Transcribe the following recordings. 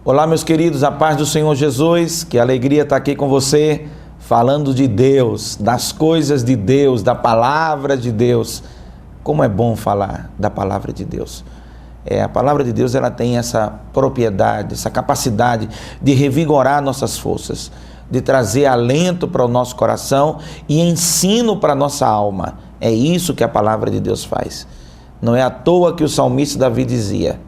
Olá, meus queridos, a paz do Senhor Jesus, que alegria estar aqui com você, falando de Deus, das coisas de Deus, da palavra de Deus. Como é bom falar da palavra de Deus. A palavra de Deus, ela tem essa propriedade, essa capacidade de revigorar nossas forças, de trazer alento para o nosso coração e ensino para a nossa alma. É isso que a palavra de Deus faz. Não é à toa que o salmista Davi dizia: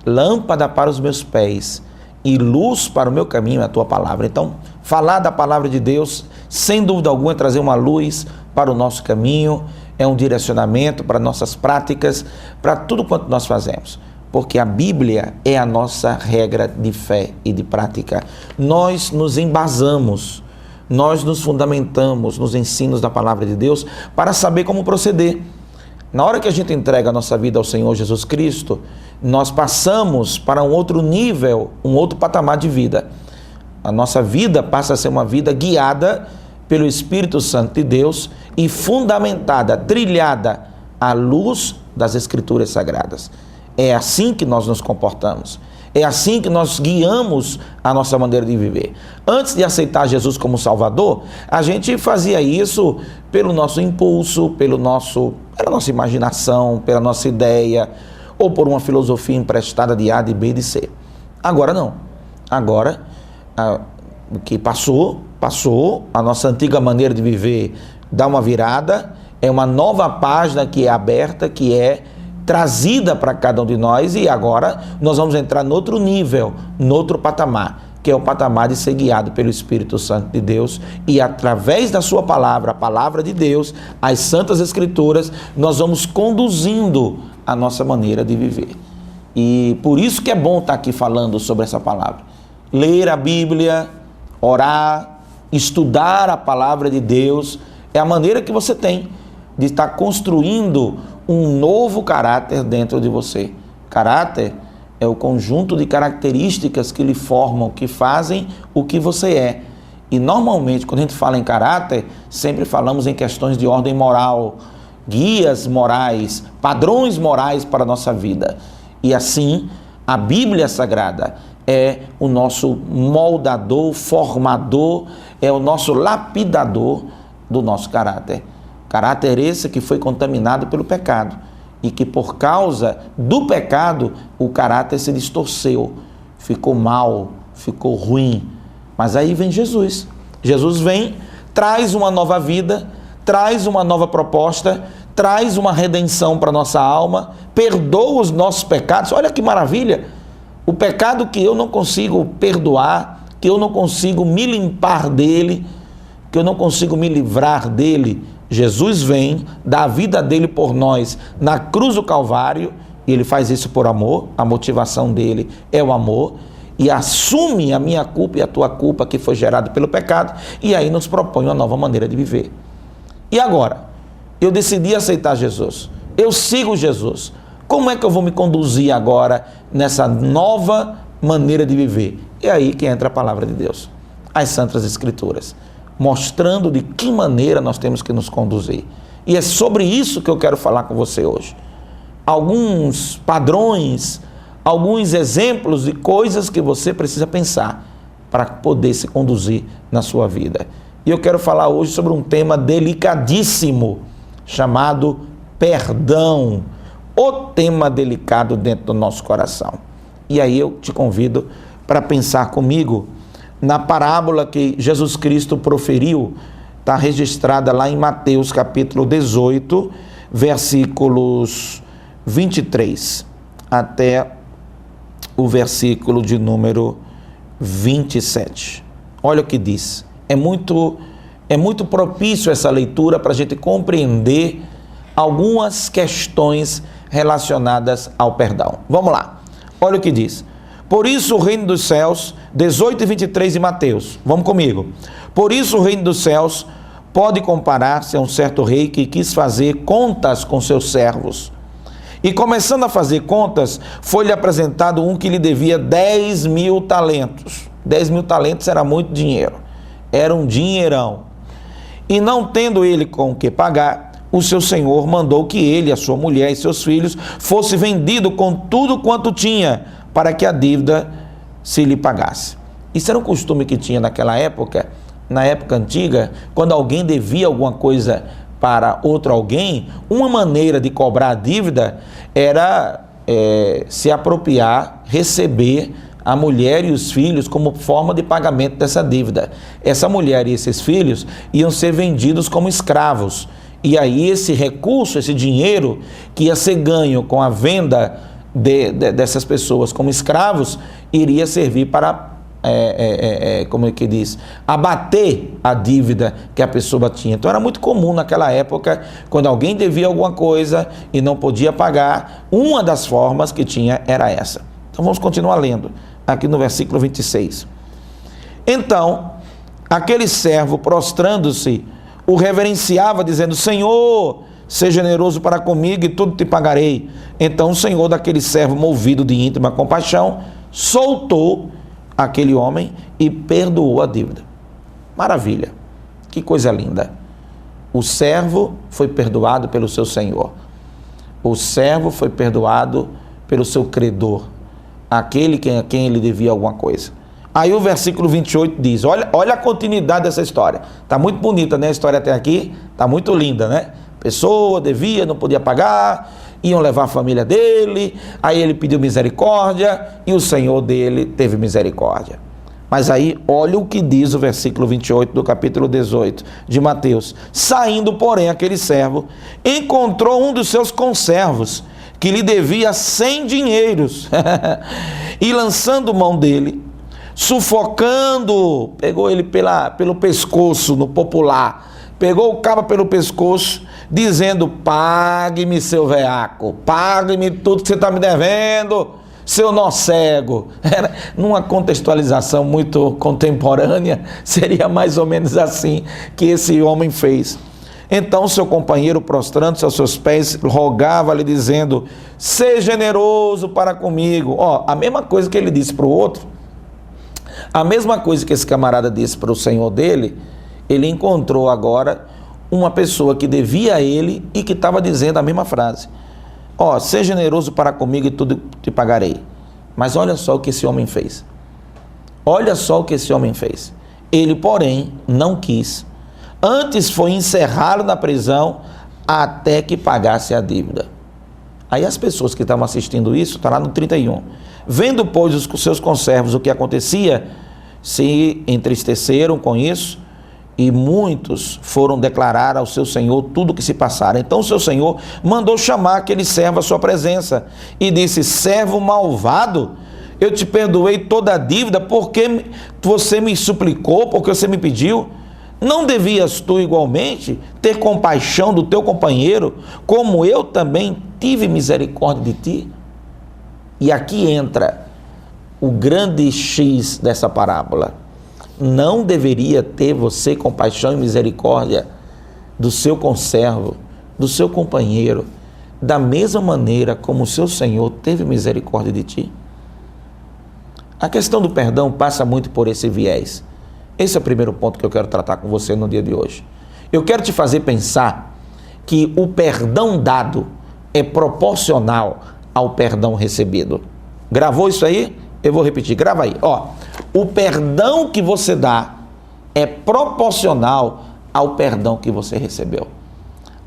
lâmpada para os meus pés e luz para o meu caminho é a tua palavra. Então, falar da palavra de Deus, sem dúvida alguma, é trazer uma luz para o nosso caminho, é um direcionamento para nossas práticas, para tudo quanto nós fazemos. Porque a Bíblia é a nossa regra de fé e de prática. Nós nos embasamos, nós nos fundamentamos nos ensinos da palavra de Deus para saber como proceder. Na hora que a gente entrega a nossa vida ao Senhor Jesus Cristo, nós passamos para um outro nível, um outro patamar de vida. A nossa vida passa a ser uma vida guiada pelo Espírito Santo de Deus e fundamentada, trilhada à luz das Escrituras Sagradas. É assim que nós nos comportamos. É assim que nós guiamos a nossa maneira de viver. Antes de aceitar Jesus como Salvador, a gente fazia isso pelo nosso impulso, pela nossa imaginação, pela nossa ideia, ou por uma filosofia emprestada de A, de B, de C. Agora não. Agora, o que passou, a nossa antiga maneira de viver dá uma virada, é uma nova página que é aberta, que é trazida para cada um de nós, e agora nós vamos entrar no outro nível, no outro patamar, que é o patamar de ser guiado pelo Espírito Santo de Deus, e através da sua palavra, a palavra de Deus, as Santas Escrituras, nós vamos conduzindo a nossa maneira de viver. E por isso que é bom estar aqui falando sobre essa palavra. Ler a Bíblia, orar, estudar a palavra de Deus, é a maneira que você tem de estar construindo um novo caráter dentro de você. Caráter é o conjunto de características que lhe formam, que fazem o que você é. E normalmente, quando a gente fala em caráter, sempre falamos em questões de ordem moral, guias morais, padrões morais para a nossa vida. E assim, a Bíblia Sagrada é o nosso moldador, formador, é o nosso lapidador do nosso caráter. Caráter esse que foi contaminado pelo pecado e que por causa do pecado o caráter se distorceu, ficou mal, ficou ruim. Mas aí vem Jesus. Jesus vem, traz uma nova vida, traz uma nova proposta, traz uma redenção para a nossa alma, perdoa os nossos pecados. Olha que maravilha! O pecado que eu não consigo perdoar, que eu não consigo me limpar dele, que eu não consigo me livrar dele, Jesus vem, dá a vida dele por nós na cruz do Calvário, e ele faz isso por amor, a motivação dele é o amor, e assume a minha culpa e a tua culpa que foi gerada pelo pecado, e aí nos propõe uma nova maneira de viver. E agora? Eu decidi aceitar Jesus, eu sigo Jesus. Como é que eu vou me conduzir agora nessa nova maneira de viver? É aí que entra a palavra de Deus, as Santas Escrituras, mostrando de que maneira nós temos que nos conduzir. E é sobre isso que eu quero falar com você hoje. Alguns padrões, alguns exemplos de coisas que você precisa pensar para poder se conduzir na sua vida. E eu quero falar hoje sobre um tema delicadíssimo, chamado perdão. O tema delicado dentro do nosso coração. E aí eu te convido para pensar comigo na parábola que Jesus Cristo proferiu, está registrada lá em Mateus capítulo 18, versículos 23, até o versículo de número 27. Olha o que diz. É muito propício essa leitura para a gente compreender algumas questões relacionadas ao perdão. Vamos lá. Olha o que diz. Por isso o reino dos céus, 18 e 23 de Mateus, vamos comigo. Por isso o reino dos céus pode comparar-se a um certo rei que quis fazer contas com seus servos. E começando a fazer contas, foi-lhe apresentado um que lhe devia 10.000 talentos. 10.000 talentos era muito dinheiro, era um dinheirão. E não tendo ele com o que pagar, o seu senhor mandou que ele, a sua mulher e seus filhos fosse vendido com tudo quanto tinha, para que a dívida se lhe pagasse. Isso era um costume que tinha naquela época, na época antiga, quando alguém devia alguma coisa para outro alguém, uma maneira de cobrar a dívida era se apropriar, receber a mulher e os filhos como forma de pagamento dessa dívida. Essa mulher e esses filhos iam ser vendidos como escravos. E aí esse recurso, esse dinheiro que ia ser ganho com a venda dessas pessoas como escravos, iria servir para, como é que diz, abater a dívida que a pessoa tinha. Então era muito comum naquela época, quando alguém devia alguma coisa e não podia pagar, uma das formas que tinha era essa. Então vamos continuar lendo, aqui no versículo 26. Então, aquele servo, prostrando-se, o reverenciava, dizendo: Senhor, seja generoso para comigo e tudo te pagarei. Então o senhor daquele servo, movido de íntima compaixão, soltou aquele homem e perdoou a dívida. Maravilha, que coisa linda. O servo foi perdoado pelo seu senhor. O servo foi perdoado pelo seu credor, aquele a quem ele devia alguma coisa. Aí o versículo 28 diz, olha a continuidade dessa história. Está muito bonita, né? A história até aqui está muito linda, né? Pessoa devia, não podia pagar, iam levar a família dele, aí ele pediu misericórdia e o Senhor dele teve misericórdia. Mas aí, olha o que diz o versículo 28 do capítulo 18 de Mateus. Saindo, porém, aquele servo encontrou um dos seus conservos, que lhe devia 100 dinheiros, e lançando mão dele, sufocando, pegou ele pelo pescoço, no popular, pegou o cabo pelo pescoço, dizendo: pague-me, seu veaco, pague-me tudo que você está me devendo, seu nó cego. Numa contextualização muito contemporânea, seria mais ou menos assim que esse homem fez. Então seu companheiro, prostrando-se aos seus pés, rogava-lhe, dizendo: seja generoso para comigo. A mesma coisa que ele disse para o outro, a mesma coisa que esse camarada disse para o senhor dele, ele encontrou agora uma pessoa que devia a ele e que estava dizendo a mesma frase. Seja generoso para comigo e tudo te pagarei. Mas olha só o que esse homem fez. Olha só o que esse homem fez. Ele, porém, não quis. Antes foi encerrá-lo na prisão até que pagasse a dívida. Aí as pessoas que estavam assistindo isso, está lá no 31. Vendo, pois, os seus conservos o que acontecia, se entristeceram com isso, e muitos foram declarar ao seu senhor tudo o que se passara. Então o seu senhor mandou chamar aquele servo à sua presença e disse: servo malvado, eu te perdoei toda a dívida porque você me suplicou, porque você me pediu. Não devias tu igualmente ter compaixão do teu companheiro, como eu também tive misericórdia de ti? E aqui entra o grande X dessa parábola. Não deveria ter você compaixão e misericórdia do seu conservo, do seu companheiro, da mesma maneira como o seu Senhor teve misericórdia de ti? A questão do perdão passa muito por esse viés. Esse é o primeiro ponto que eu quero tratar com você no dia de hoje. Eu quero te fazer pensar que o perdão dado é proporcional ao perdão recebido. Gravou isso aí? Eu vou repetir, grava aí. O perdão que você dá é proporcional ao perdão que você recebeu.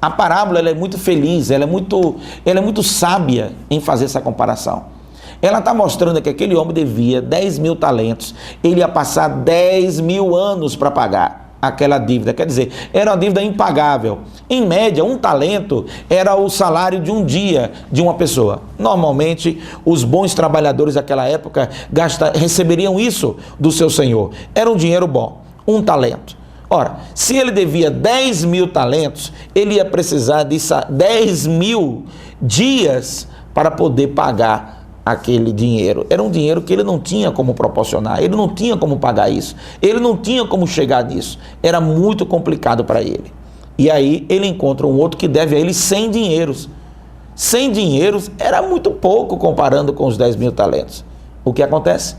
A parábola ela é muito feliz, ela é muito sábia em fazer essa comparação. Ela está mostrando que aquele homem devia 10 mil talentos, ele ia passar 10 mil anos para pagar aquela dívida, quer dizer, era uma dívida impagável. Em média, 1 talento era o salário de um dia de uma pessoa. Normalmente, os bons trabalhadores daquela época receberiam isso do seu senhor. Era um dinheiro bom, 1 talento. Ora, se ele devia 10 mil talentos, ele ia precisar de 10 mil dias para poder pagar aquele dinheiro. Era um dinheiro que ele não tinha como proporcionar, ele não tinha como pagar isso, ele não tinha como chegar nisso, era muito complicado para ele. E aí ele encontra um outro que deve a ele 100 dinheiros. 100 dinheiros era muito pouco comparando com os 10 mil talentos. O que acontece?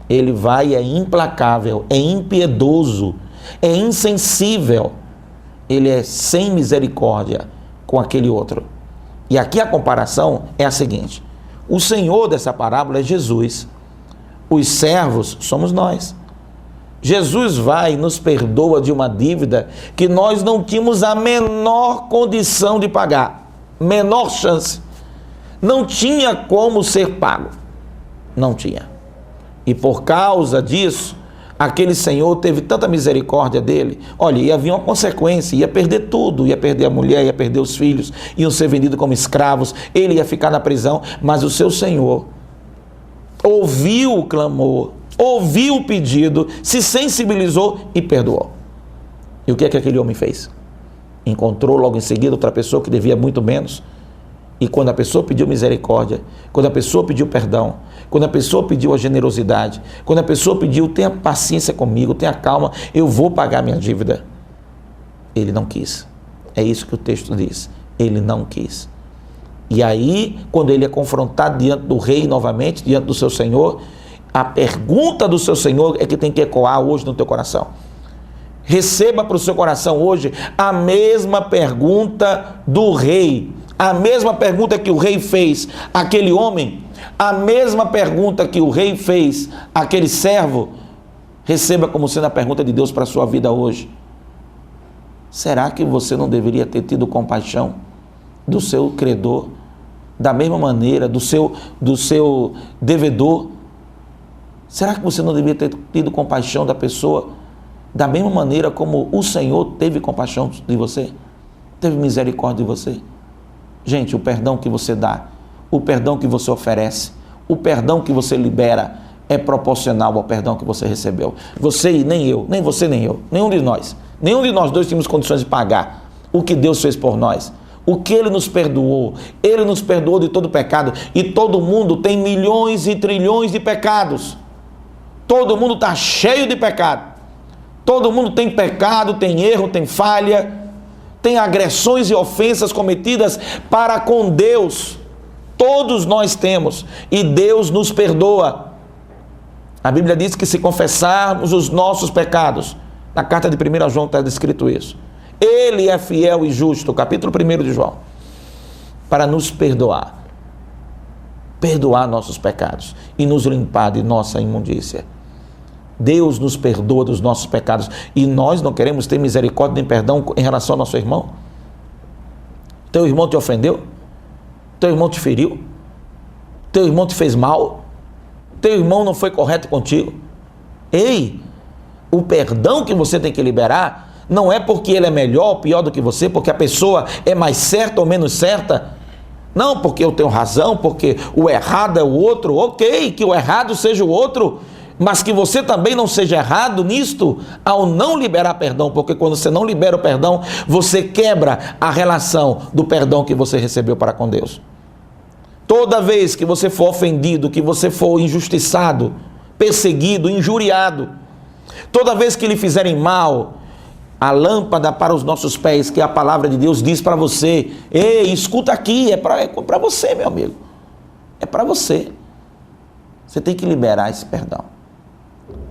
Ele vai, é implacável, é impiedoso, é insensível, ele é sem misericórdia com aquele outro. E aqui a comparação é a seguinte: o Senhor dessa parábola é Jesus. Os servos somos nós. Jesus vai e nos perdoa de uma dívida que nós não tínhamos a menor condição de pagar, menor chance. Não tinha como ser pago. Não tinha. E por causa disso, aquele senhor teve tanta misericórdia dele. Olha, ia vir uma consequência, ia perder tudo, ia perder a mulher, ia perder os filhos, iam ser vendidos como escravos, ele ia ficar na prisão, mas o seu Senhor ouviu o clamor, ouviu o pedido, se sensibilizou e perdoou. E o que é que aquele homem fez? Encontrou logo em seguida outra pessoa que devia muito menos. E quando a pessoa pediu misericórdia, quando a pessoa pediu perdão, quando a pessoa pediu a generosidade, quando a pessoa pediu, tenha paciência comigo, tenha calma, eu vou pagar minha dívida, ele não quis. É isso que o texto diz. Ele não quis. E aí, quando ele é confrontado diante do rei novamente, diante do seu Senhor, a pergunta do seu Senhor é que tem que ecoar hoje no teu coração. Receba para o seu coração hoje a mesma pergunta do rei. A mesma pergunta que o rei fez àquele homem, a mesma pergunta que o rei fez àquele servo, receba como sendo a pergunta de Deus para a sua vida hoje. Será que você não deveria ter tido compaixão do seu credor, da mesma maneira, do seu devedor? Será que você não deveria ter tido compaixão da pessoa, da mesma maneira como o Senhor teve compaixão de você? Teve misericórdia de você? Gente, o perdão que você dá, o perdão que você oferece, o perdão que você libera é proporcional ao perdão que você recebeu. Você e nem eu, nem você nem eu, nenhum de nós dois tínhamos condições de pagar o que Deus fez por nós. O que Ele nos perdoou de todo pecado, e todo mundo tem milhões e trilhões de pecados. Todo mundo está cheio de pecado. Todo mundo tem pecado, tem erro, tem falha, tem agressões e ofensas cometidas para com Deus. Todos nós temos, e Deus nos perdoa. A Bíblia diz que se confessarmos os nossos pecados, na carta de 1 João está descrito isso, Ele é fiel e justo, capítulo 1 de João, para nos perdoar nossos pecados e nos limpar de nossa imundícia. Deus nos perdoa dos nossos pecados, e nós não queremos ter misericórdia nem perdão em relação ao nosso irmão. Teu irmão te ofendeu? Teu irmão te feriu? Teu irmão te fez mal? Teu irmão não foi correto contigo? Ei, o perdão que você tem que liberar não é porque ele é melhor ou pior do que você, porque a pessoa é mais certa ou menos certa. Não, porque eu tenho razão, porque o errado é o outro. Ok, que o errado seja o outro, mas que você também não seja errado nisto ao não liberar perdão, porque quando você não libera o perdão, você quebra a relação do perdão que você recebeu para com Deus. Toda vez que você for ofendido, que você for injustiçado, perseguido, injuriado, toda vez que lhe fizerem mal, a lâmpada para os nossos pés, que a palavra de Deus diz para você: ei, escuta aqui, é para você, meu amigo, é para você. Você tem que liberar esse perdão,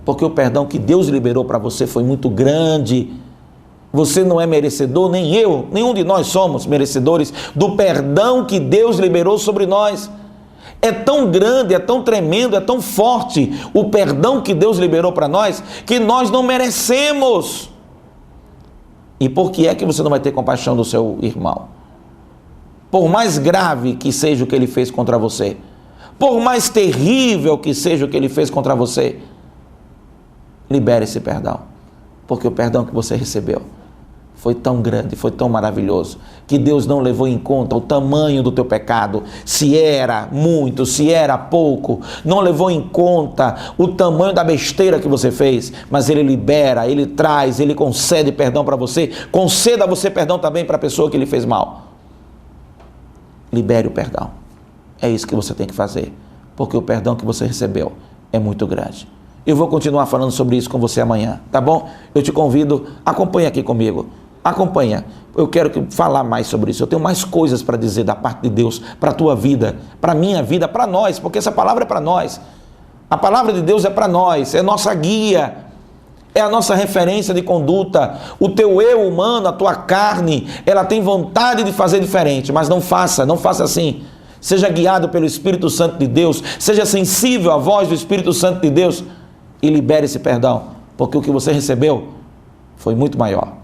porque o perdão que Deus liberou para você foi muito grande. Você não é merecedor, nem eu, nenhum de nós somos merecedores do perdão que Deus liberou sobre nós. É tão grande, é tão tremendo, é tão forte o perdão que Deus liberou para nós, que nós não merecemos. E por que é que você não vai ter compaixão do seu irmão? Por mais grave que seja o que ele fez contra você, por mais terrível que seja o que ele fez contra você, libere esse perdão, porque o perdão que você recebeu foi tão grande, foi tão maravilhoso, que Deus não levou em conta o tamanho do teu pecado, se era muito, se era pouco, não levou em conta o tamanho da besteira que você fez, mas Ele libera, Ele traz, Ele concede perdão para você. Conceda você perdão também para a pessoa que lhe fez mal. Libere o perdão. É isso que você tem que fazer, porque o perdão que você recebeu é muito grande. Eu vou continuar falando sobre isso com você amanhã, tá bom? Eu te convido, acompanha aqui comigo. Acompanha, eu quero falar mais sobre isso. Eu tenho mais coisas para dizer da parte de Deus para a tua vida, para a minha vida, para nós, porque essa palavra é para nós. A palavra de Deus é para nós, é nossa guia, é a nossa referência de conduta. O teu eu humano, a tua carne, ela tem vontade de fazer diferente, mas não faça assim. seja guiado pelo Espírito Santo de Deus, seja sensível à voz do Espírito Santo de Deus e libere esse perdão, porque o que você recebeu foi muito maior.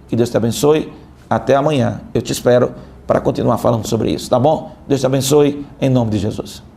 Que Deus te abençoe. Até amanhã. Eu te espero para continuar falando sobre isso, tá bom? Deus te abençoe, em nome de Jesus.